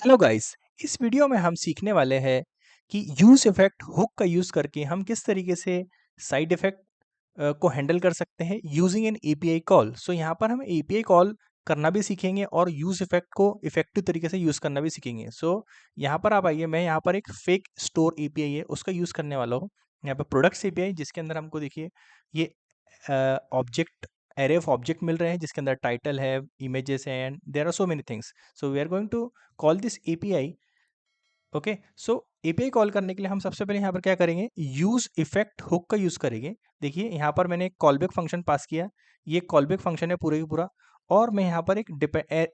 Hello guys. इस video में हम सीखने वाले हैं कि यूज इफेक्ट हुक का यूज करके हम किस तरीके से साइड इफेक्ट को हैंडल कर सकते हैं यूजिंग एन एपीआई कॉल। सो यहाँ पर हम एपीआई कॉल करना भी सीखेंगे और यूज इफेक्ट को इफेक्टिव तरीके से यूज करना भी सीखेंगे। सो यहाँ पर आप आइए, मैं यहाँ पर एक फेक स्टोर एपीआई है उसका यूज करने वाला हूँ। यहाँ पर प्रोडक्ट्स एपीआई जिसके अंदर हमको देखिए ये ऑब्जेक्ट एरे ऑफ ऑब्जेक्ट मिल रहे हैं जिसके अंदर टाइटल है, इमेजेस हैं and there are so many things. So we are going to call this API. Okay, so API call करने के लिए हम सबसे पहले यहाँ पर क्या करेंगे, यूज इफेक्ट हुक का यूज करेंगे। देखिए यहाँ पर मैंने एक कॉलबैक फंक्शन पास किया, ये कॉलबैक फंक्शन है पूरा ही पूरा। और मैं यहाँ पर एक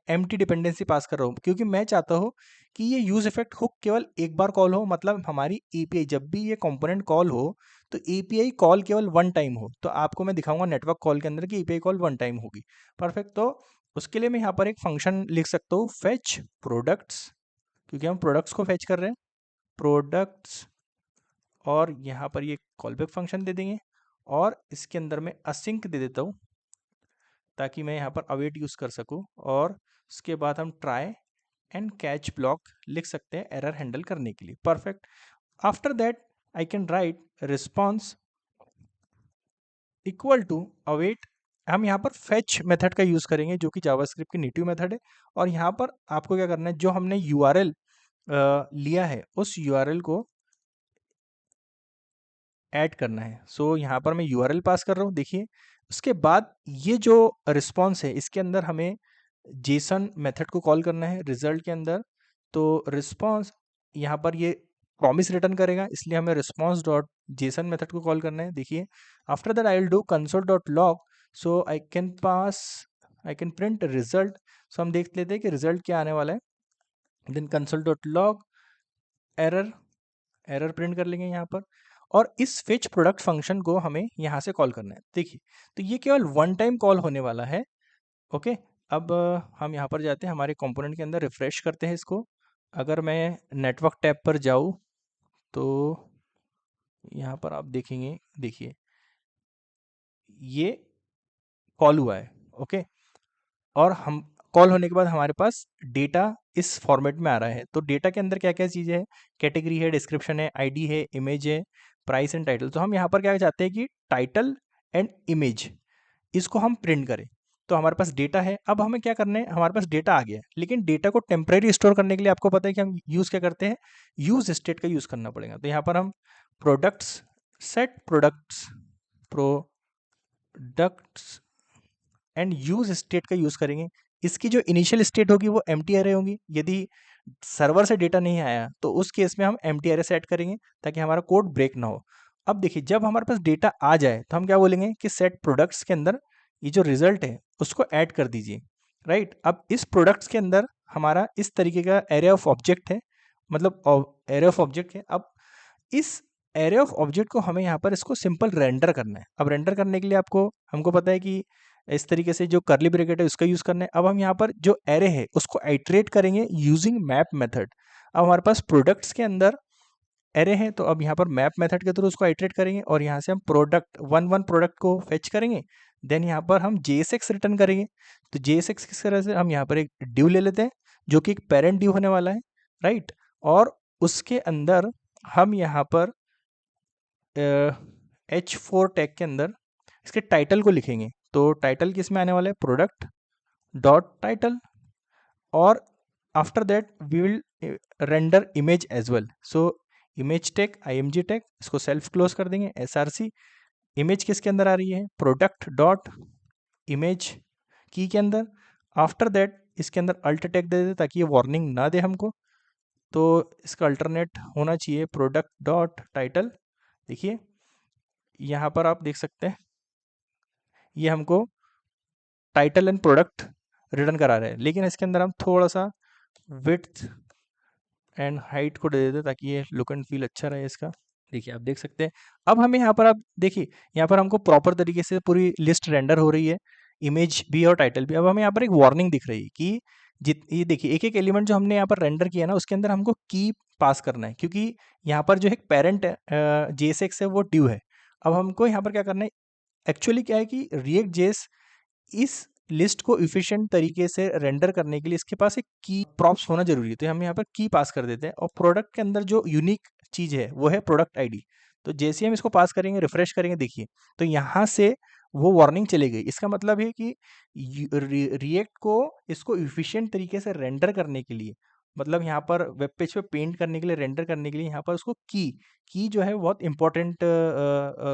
एम्प्टी डिपेंडेंसी पास कर रहा हूँ क्योंकि मैं चाहता हूँ कि ये यूज इफेक्ट हुक केवल एक बार कॉल हो, मतलब हमारी एपीआई जब भी ये कंपोनेंट कॉल हो तो एपीआई कॉल केवल वन टाइम हो। तो आपको मैं दिखाऊंगा नेटवर्क कॉल के अंदर कि एपीआई कॉल वन टाइम होगी। परफेक्ट। तो उसके लिए मैं यहाँ पर एक फंक्शन लिख सकता हूँ, फेच प्रोडक्ट्स, क्योंकि हम प्रोडक्ट्स को फेच कर रहे हैं, प्रोडक्ट्स। और यहाँ पर ये कॉलबैक फंक्शन दे देंगे और इसके अंदर मैं असिंक दे देता हूँ ताकि मैं यहाँ पर अवेट यूज़ कर सकूँ। और उसके बाद हम ट्राई एंड कैच ब्लॉक लिख सकते हैं एरर हैंडल करने के लिए। Perfect. After that I can write response equal to await. हम यहाँ पर फेच मेथड का यूज़ करेंगे जो कि जावास्क्रिप्ट की नेटिव मेथड है। और यहाँ पर आपको क्या करना है, जो हमने यूआरएल लिया है उस यूआरएल को ऐड करना है। सो यहाँ पर मैं यूआरएल पास कर रहा हूँ। देखिए उसके बाद ये जो रिस्पॉन्स है इसके अंदर हमें जेसन मेथड को कॉल करना है रिजल्ट के अंदर। तो रिस्पॉन्स यहाँ पर ये प्रॉमिस रिटर्न करेगा, इसलिए हमें रिस्पॉन्स डॉट जेसन मेथड को कॉल करना है। देखिए after that I will do console dot log. So I can print result. So हम देख लेते हैं कि रिजल्ट क्या आने वाला है। Then console dot log error, error print कर लेंगे यहाँ पर। और इस फेच प्रोडक्ट फंक्शन को हमें यहाँ से कॉल करना है। देखिए तो ये केवल वन टाइम कॉल होने वाला है। ओके, अब हम यहाँ पर जाते हैं हमारे कंपोनेंट के अंदर, रिफ्रेश करते हैं इसको। अगर मैं नेटवर्क टैब पर जाऊँ तो यहाँ पर आप देखेंगे, देखिए ये कॉल हुआ है। ओके, और हम कॉल होने के बाद हमारे पास डेटा इस फॉर्मेट में आ रहा है। तो डेटा के अंदर क्या क्या चीज़ें हैं, कैटेगरी है, डिस्क्रिप्शन है, आईडी है, इमेज है, प्राइस एंड टाइटल। तो हम यहाँ पर क्या चाहते हैं कि टाइटल एंड इमेज इसको हम प्रिंट करें। तो हमारे पास डेटा है, अब हमें क्या करना है, हमारे पास डेटा आ गया है, लेकिन डेटा को टेम्परेरी स्टोर करने के लिए आपको पता है कि हम यूज़ क्या करते हैं, यूज स्टेट का यूज़ करना पड़ेगा। तो यहाँ पर हम products set products and use state का यूज़ करेंगे। इसकी जो इनिशियल स्टेट होगी वो एम्प्टी अरे होंगी। यदि सर्वर से डेटा नहीं आया तो उस केस में हम एम्प्टी अरे सेट करेंगे ताकि हमारा कोड ब्रेक ना हो। अब देखिए जब हमारे पास डेटा आ जाए तो हम क्या बोलेंगे कि सेट प्रोडक्ट्स के अंदर ये जो रिजल्ट है उसको ऐड कर दीजिए। राइट, अब इस प्रोडक्ट्स के अंदर हमारा इस तरीके का एरे ऑफ ऑब्जेक्ट है, मतलब एरे ऑफ ऑब्जेक्ट है। अब इस एरे ऑफ ऑब्जेक्ट को हमें यहाँ पर इसको सिंपल रेंडर करना है। अब रेंडर करने के लिए आपको हमको पता है कि इस तरीके से जो कर्ली ब्रैकेट है उसका यूज़ करना है। अब हम यहाँ पर जो एरे है उसको आइट्रेट करेंगे यूजिंग मैप मेथड। अब हमारे पास प्रोडक्ट्स के अंदर एरे है तो अब यहाँ पर मैप मेथड के थ्रू उसको आइट्रेट करेंगे और यहाँ से हम प्रोडक्ट वन प्रोडक्ट को फेच करेंगे। देन यहाँ पर हम JSX रिटर्न करेंगे। तो JSX किस तरह से, हम यहाँ पर एक ड्यू ले लेते हैं जो कि एक पेरेंट ड्यू होने वाला है। राइट, और उसके अंदर हम यहाँ पर H4 टैग के अंदर इसके टाइटल को लिखेंगे। तो टाइटल किस में आने वाला है, प्रोडक्ट डॉट टाइटल। और after that we will render image as well. So image tag IMG tag इसको सेल्फ क्लोज कर देंगे। SRC इमेज किसके अंदर आ रही है, प्रोडक्ट डॉट इमेज की के अंदर। आफ्टर दैट इसके अंदर अल्ट टैग दे दे ताकि ये वार्निंग ना दे हमको। तो इसका अल्टरनेट होना चाहिए प्रोडक्ट डॉट टाइटल। देखिए यहाँ पर आप देख सकते हैं ये हमको टाइटल एंड प्रोडक्ट रिटर्न करा रहे हैं, लेकिन इसके अंदर हम थोड़ा सा विड्थ एंड हाइट को दे देते ताकि ये लुक एंड फील अच्छा रहे इसका। देखिए आप देख सकते हैं, अब हमें यहाँ पर आप देखिए यहाँ पर हमको प्रॉपर तरीके से पूरी लिस्ट रेंडर हो रही है, इमेज भी और टाइटल भी। अब हमें यहाँ पर एक वार्निंग दिख रही है कि ये देखिए एक एक एलिमेंट जो हमने यहाँ पर रेंडर किया ना उसके अंदर हमको की पास करना है, क्योंकि यहाँ पर जो एक पेरेंट JSX है वो ड्यू है। अब हमको यहाँ पर क्या करना है, एक्चुअली क्या है कि रिएक्ट जेस इस लिस्ट को इफिशिएंट तरीके से रेंडर करने के लिए इसके पास एक की प्रॉप्स होना जरूरी है, तो हम यहाँ पर की पास कर देते हैं। और प्रोडक्ट के अंदर जो यूनिक चीज़ है वो है प्रोडक्ट आईडी। तो जैसे ही हम इसको पास करेंगे, रिफ्रेश करेंगे, देखिए तो यहाँ से वो वार्निंग चली गई। इसका मतलब है कि रिएक्ट को इसको इफिशिएंट तरीके से रेंडर करने के लिए, मतलब यहाँ पर वेब पेज पे पेंट करने के लिए, रेंडर करने के लिए, यहाँ पर उसको की जो है बहुत इंपॉर्टेंट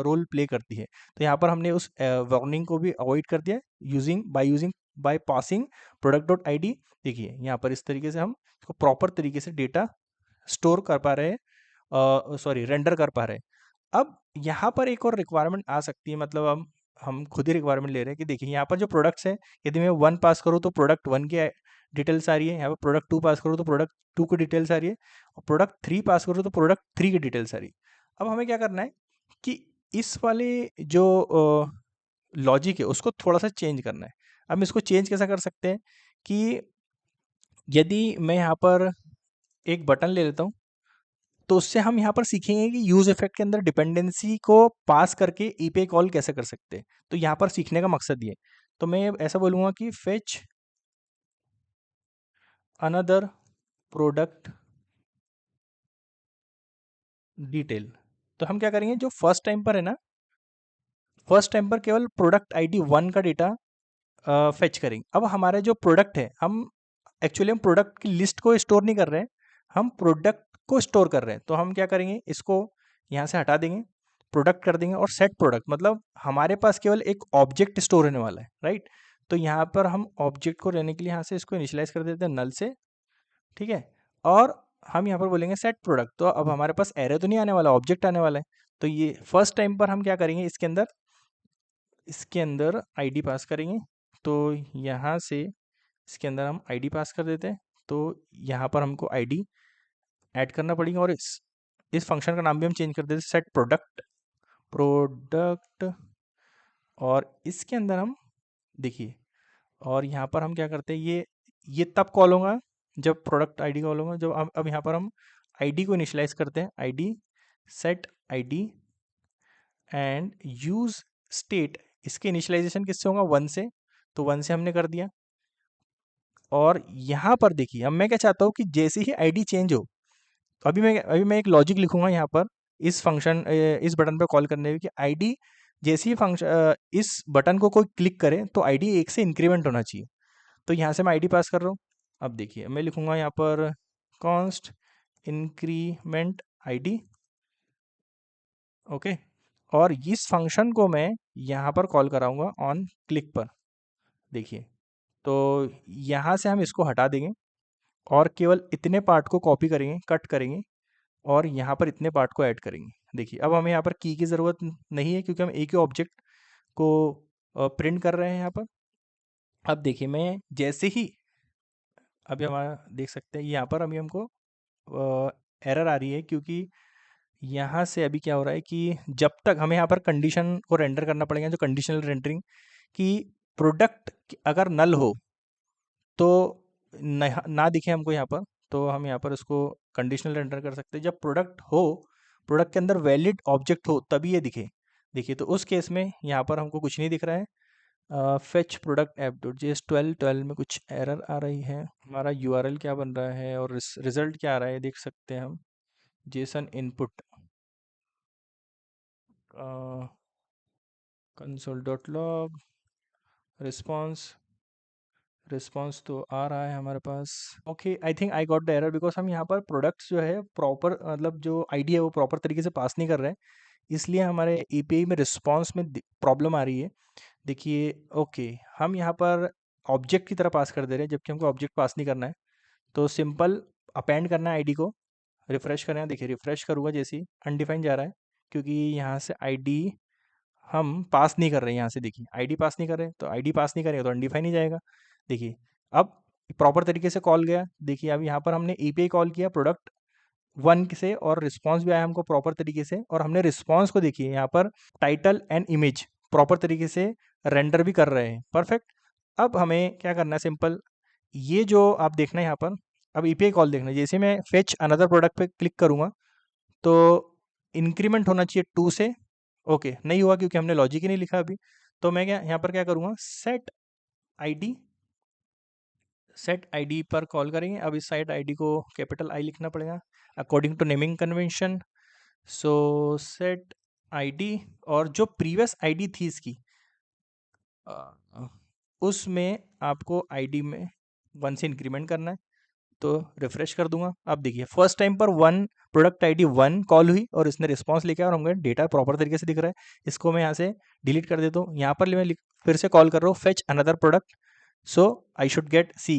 रोल प्ले करती है। तो यहाँ पर हमने उस वार्निंग को भी अवॉइड कर दिया using by passing product dot I D. देखिए यहाँ पर इस तरीके से हम इसको प्रॉपर तरीके से डेटा स्टोर कर पा रहे हैं, सॉरी रेंडर कर पा रहे हैं। अब यहाँ पर एक और रिक्वायरमेंट आ सकती है, मतलब हम खुद ही रिक्वायरमेंट ले रहे हैं कि देखिए यहाँ पर जो प्रोडक्ट्स हैं, यदि मैं 1 पास करूँ तो प्रोडक्ट 1 की डिटेल्स आ रही है, यहाँ पर प्रोडक्ट 2 पास करूँ तो प्रोडक्ट 2 की डिटेल्स आ रही है, और प्रोडक्ट 3 पास करूँ तो प्रोडक्ट 3 की डिटेल्स आ रही है। अब हमें क्या करना है कि इस वाले जो लॉजिक है उसको थोड़ा सा चेंज करना है। अब इसको चेंज कैसा कर सकते हैं कि यदि मैं यहाँ पर एक बटन ले लेता हूँ, तो उससे हम यहाँ पर सीखेंगे कि यूज इफेक्ट के अंदर डिपेंडेंसी को पास करके एपीआई कॉल कैसे कर सकते हैं। तो यहाँ पर सीखने का मकसद ये, तो मैं ऐसा बोलूँगा कि फेच अनदर प्रोडक्ट डिटेल। तो हम क्या करेंगे, जो फर्स्ट टाइम पर है ना, फर्स्ट टाइम पर केवल प्रोडक्ट आईडी 1 का डेटा फेच करेंगे। अब हमारे जो प्रोडक्ट है, हम प्रोडक्ट की लिस्ट को स्टोर नहीं कर रहे हैं, हम प्रोडक्ट को स्टोर कर रहे हैं। तो हम क्या करेंगे, इसको यहाँ से हटा देंगे, प्रोडक्ट कर देंगे और सेट प्रोडक्ट, मतलब हमारे पास केवल एक ऑब्जेक्ट स्टोर होने वाला है, राइट। तो यहाँ पर हम ऑब्जेक्ट को रहने के लिए यहाँ से इसको इनिशियलाइज कर देते हैं नल से, ठीक है। और हम यहाँ पर बोलेंगे सेट प्रोडक्ट। तो अब हमारे पास एरे तो नहीं आने वाला, ऑब्जेक्ट आने वाला है। तो ये फर्स्ट टाइम पर हम क्या करेंगे, इसके अंदर आईडी पास करेंगे। तो यहाँ से इसके अंदर हम आईडी पास कर देते हैं। तो यहाँ पर हमको आईडी ऐड करना पड़ेगा, और इस फंक्शन का नाम भी हम चेंज कर देते हैं, सेट प्रोडक्ट। और इसके अंदर हम देखिए, और यहाँ पर हम क्या करते हैं, ये तब कॉल होगा जब प्रोडक्ट आईडी कॉल होगा, जब अब यहाँ पर हम आईडी को इनिशियलाइज करते हैं, ID set ID and use state. इसके इनिशियलाइजेशन किससे होगा, 1 से, तो 1 से हमने कर दिया। और यहाँ पर देखिए, अब मैं क्या चाहता हूँ कि जैसे ही आईडी चेंज हो, अभी मैं एक लॉजिक लिखूंगा यहाँ पर, इस बटन पर कॉल करने की आईडी, जैसे ही फंक्शन इस बटन को कोई क्लिक करे तो आईडी 1 से इंक्रीमेंट होना चाहिए। तो यहाँ से मैं आईडी पास कर रहा हूँ। अब देखिए मैं लिखूंगा यहाँ पर कॉन्स्ट इंक्रीमेंट आईडी, ओके। और इस फंक्शन को मैं यहाँ पर कॉल कराऊंगा ऑन क्लिक पर। देखिए, तो यहाँ से हम इसको हटा देंगे और केवल इतने पार्ट को कॉपी करेंगे, कट करेंगे, और यहाँ पर इतने पार्ट को ऐड करेंगे। देखिए अब हमें यहाँ पर की ज़रूरत नहीं है, क्योंकि हम एक ही ऑब्जेक्ट को प्रिंट कर रहे हैं यहाँ पर। अब देखिए मैं जैसे ही, अभी हमारा देख सकते हैं यहाँ पर अभी हमको एरर आ रही है, क्योंकि यहाँ से अभी क्या हो रहा है कि जब तक हमें यहाँ पर कंडीशन को रेंडर करना पड़ेगा, जो कंडीशनल रेंडरिंग, कि प्रोडक्ट अगर नल हो तो ना दिखे हमको यहाँ पर, तो हम यहाँ पर उसको कंडीशनल रेंडर कर सकते हैं। जब प्रोडक्ट हो, प्रोडक्ट के अंदर वैलिड ऑब्जेक्ट हो, तभी ये दिखे। देखिए तो उस केस में यहाँ पर हमको कुछ नहीं दिख रहा है। Fetch product app dot JS 12 में कुछ एरर आ रही है। हमारा यूआरएल क्या बन रहा है और रिजल्ट क्या आ रहा है देख सकते हैं हम। JSON input console dot log response, response तो आ रहा है हमारे पास। Okay, I think I got the error, because हम यहाँ पर प्रोडक्ट्स जो है प्रॉपर, मतलब जो आईडी है वो प्रॉपर तरीके से पास नहीं कर रहे हैं, इसलिए हमारे एपीआई में रिस्पॉन्स में प्रॉब्लम आ रही है। देखिए, ओके, हम यहाँ पर ऑब्जेक्ट की तरह पास कर दे रहे हैं, जबकि हमको ऑब्जेक्ट पास नहीं करना है। तो सिंपल अपेंड करना है आईडी को, रिफ्रेश करना है। देखिए रिफ्रेश करूँगा जैसे ही अनडिफाइन जा रहा है, क्योंकि यहाँ से आईडी हम पास नहीं कर रहे हैं। यहाँ से देखिए आईडी पास नहीं कर रहे, तो आईडी पास नहीं करेंगे तो अनडिफाइन ही जाएगा। देखिए अब प्रॉपर तरीके से कॉल गया। देखिए अब यहाँ पर हमने एपीआई कॉल किया प्रोडक्ट 1 से, और रिस्पॉन्स भी आया हमको प्रॉपर तरीके से, और हमने रिस्पॉन्स को देखिए यहाँ पर टाइटल एंड इमेज प्रॉपर तरीके से रेंडर भी कर रहे हैं, परफेक्ट। अब हमें क्या करना है, सिंपल ये जो आप देखना है यहाँ पर, अब एपीआई कॉल देखना है। जैसे मैं फेच अनदर प्रोडक्ट पे क्लिक करूँगा तो इंक्रीमेंट होना चाहिए 2 से, ओके नहीं हुआ क्योंकि हमने लॉजिक ही नहीं लिखा अभी। तो मैं क्या यहाँ पर क्या करूँगा, सेट आईडी, सेट आईडी पर कॉल करेंगे। अब इस साइड आईडी को कैपिटल आई लिखना पड़ेगा according to naming convention. So set ID, और जो प्रीवियस आईडी थी इसकी उसमें आपको आईडी में 1 से इंक्रीमेंट करना है। तो रिफ्रेश कर दूंगा। अब देखिए फर्स्ट टाइम पर प्रोडक्ट आईडी 1 कॉल हुई और इसने रिस्पॉन्स लेके आया और हमको डेटा प्रॉपर तरीके से दिख रहा है। इसको मैं यहाँ से डिलीट कर देता हूँ। यहाँ पर मैं फिर से कॉल कर रहा हूँ fetch another product. So I should get see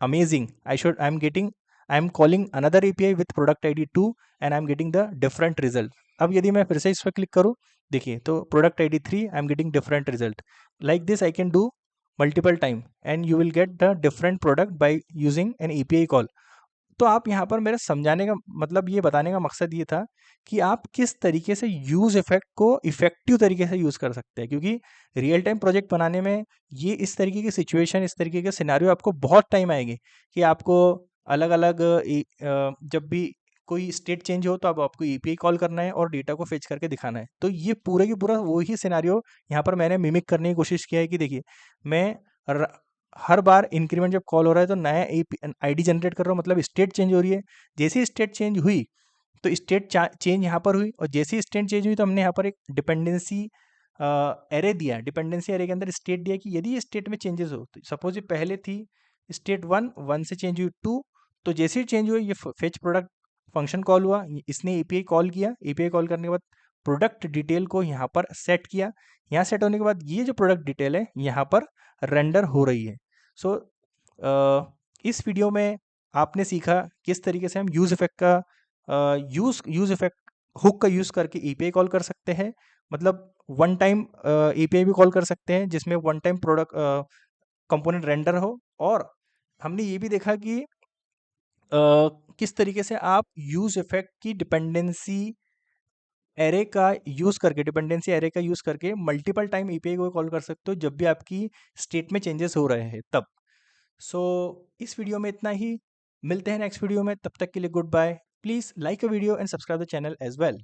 amazing, I am calling another API with product ID 2 and I am getting the different result. अब यदि मैं फिर से इस पर क्लिक करूँ, देखिए तो product ID 3 I am getting different result. Like this I can do multiple time and you will get the different product by using N API call. तो आप यहाँ पर मेरे समझाने का मतलब, ये बताने का मकसद ये था कि आप किस तरीके से यूज इफेक्ट को इफेक्टिव तरीके से यूज कर सकते हैं, क्योंकि रियल टाइम प्रोजेक्ट बनाने में ये इस तरीके की सिचुएशन, इस तरीके के सिनेरियो आपको बहुत टाइम आएंगे कि आपको अलग अलग जब भी कोई स्टेट चेंज हो तो अब आपको एपीआई कॉल करना है और डेटा को फेच करके दिखाना है। तो ये पूरे की पूरा वही सिनेरियो यहाँ पर मैंने मिमिक करने की कोशिश किया है कि देखिए मैं हर बार इंक्रीमेंट जब कॉल हो रहा है तो नया आईडी जनरेट कर रहा हूँ, मतलब स्टेट चेंज हो रही है। जैसे ही स्टेट चेंज हुई तो स्टेट चेंज यहाँ पर हुई, और जैसे ही स्टेट चेंज हुई तो हमने यहाँ पर एक डिपेंडेंसी एरे दिया। डिपेंडेंसी एरे के अंदर स्टेट दिया कि यदि स्टेट में चेंजेस हो, तो सपोज ये पहले थी स्टेट 1 से चेंज हुई 2, तो जैसे ही चेंज हुई ये फेच प्रोडक्ट फंक्शन कॉल हुआ, इसने एपीआई कॉल किया। एपीआई कॉल करने के बाद प्रोडक्ट डिटेल को यहाँ पर सेट किया। यहाँ सेट होने के बाद ये जो प्रोडक्ट डिटेल है यहाँ पर रेंडर हो रही है। सो इस वीडियो में आपने सीखा किस तरीके से हम यूज इफेक्ट का यूज इफेक्ट हुक का यूज करके एपीआई कॉल कर सकते हैं। मतलब वन टाइम एपीआई भी कॉल कर सकते हैं जिसमें one time product component render हो। और हमने ये भी देखा कि किस तरीके से आप यूज इफेक्ट की डिपेंडेंसी एरे का यूज करके मल्टीपल टाइम एपीआई को कॉल कर सकते हो जब भी आपकी स्टेट में चेंजेस हो रहे हैं तब। सो इस वीडियो में इतना ही। मिलते हैं नेक्स्ट वीडियो में, तब तक के लिए good bye. Please like a video and subscribe the channel as well.